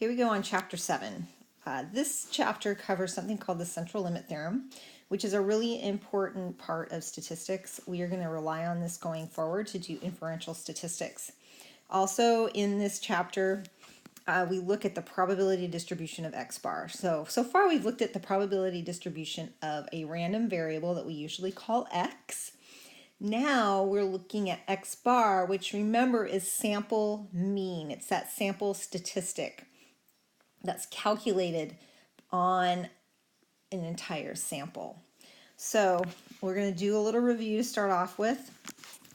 Here we go on chapter 7. This chapter covers something called the central limit theorem, which is a really important part of statistics. We are going to rely on this going forward to do inferential statistics. Also in this chapter, we look at the probability distribution of x bar. So far we've looked at the probability distribution of a random variable that we usually call x. Now we're looking at x bar, which remember is sample mean. It's that sample statistic that's calculated on an entire sample. So we're going to do a little review to start off with,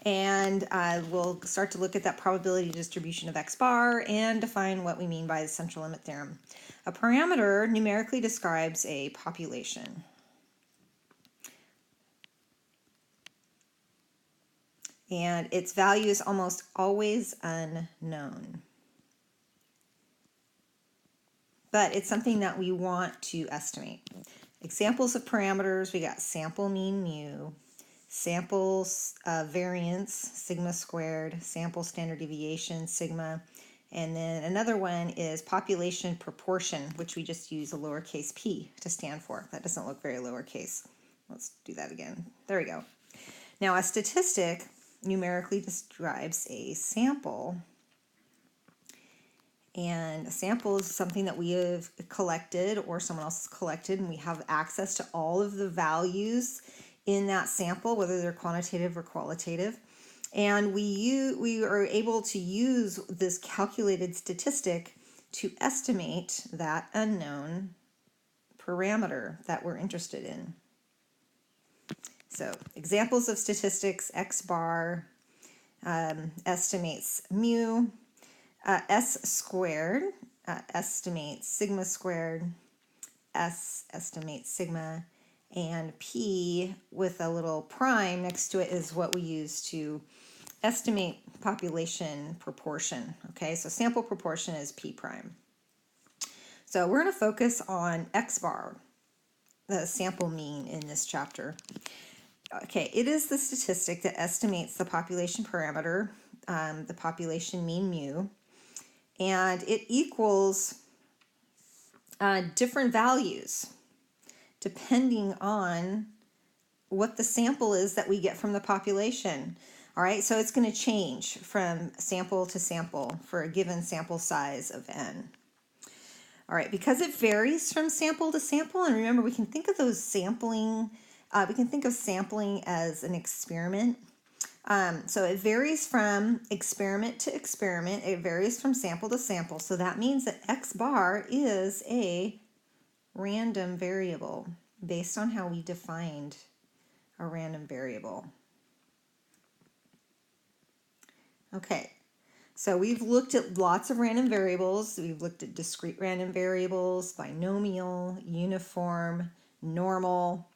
and we'll start to look at that probability distribution of x bar and define what we mean by the central limit theorem. A parameter numerically describes a population. And its value is almost always unknown. But it's something that we want to estimate. Examples of parameters, we got sample mean mu, sample variance sigma squared, sample standard deviation sigma, and then another one is population proportion, which we just use a lowercase p to stand for. That doesn't look very lowercase. Let's do that again. There we go. Now a statistic numerically describes a sample. And a sample is something that we have collected or someone else has collected, and we have access to all of the values in that sample, whether they're quantitative or qualitative. And we are able to use this calculated statistic to estimate that unknown parameter that we're interested in. So examples of statistics: x bar estimates mu. S squared estimates sigma squared, S estimates sigma, and P with a little prime next to it is what we use to estimate population proportion. Okay, so sample proportion is P prime. So we're going to focus on x bar, the sample mean in this chapter. Okay, it is the statistic that estimates the population parameter, the population mean mu, and it equals different values depending on what the sample is that we get from the population. All right, so it's going to change from sample to sample for a given sample size of n. All right, because it varies from sample to sample, and remember we can think of those sampling, we can think of sampling as an experiment. So it varies from experiment to experiment. It varies from sample to sample. So that means that x bar is a random variable based on how we defined a random variable. Okay, so we've looked at lots of random variables. We've looked at discrete random variables, binomial, uniform, normal.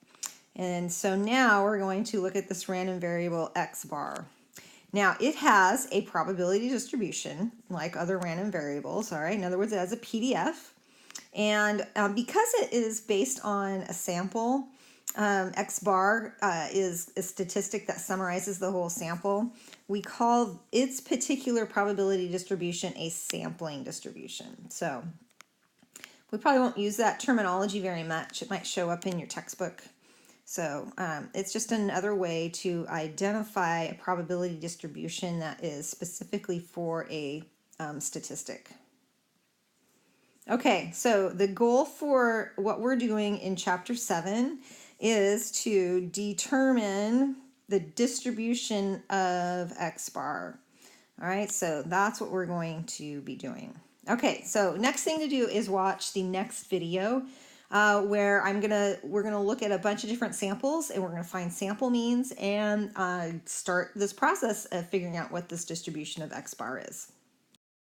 And so now we're going to look at this random variable x bar. Now it has a probability distribution like other random variables, all right? In other words, it has a PDF. And because it is based on a sample, x bar is a statistic that summarizes the whole sample. We call its particular probability distribution a sampling distribution. So we probably won't use that terminology very much. It might show up in your textbook. So it's just another way to identify a probability distribution that is specifically for a statistic. Okay, so the goal for what we're doing in chapter 7 is to determine the distribution of x bar. All right, so that's what we're going to be doing. Okay, so next thing to do is watch the next video. Where we're gonna look at a bunch of different samples, and we're gonna find sample means and start this process of figuring out what this distribution of x bar is.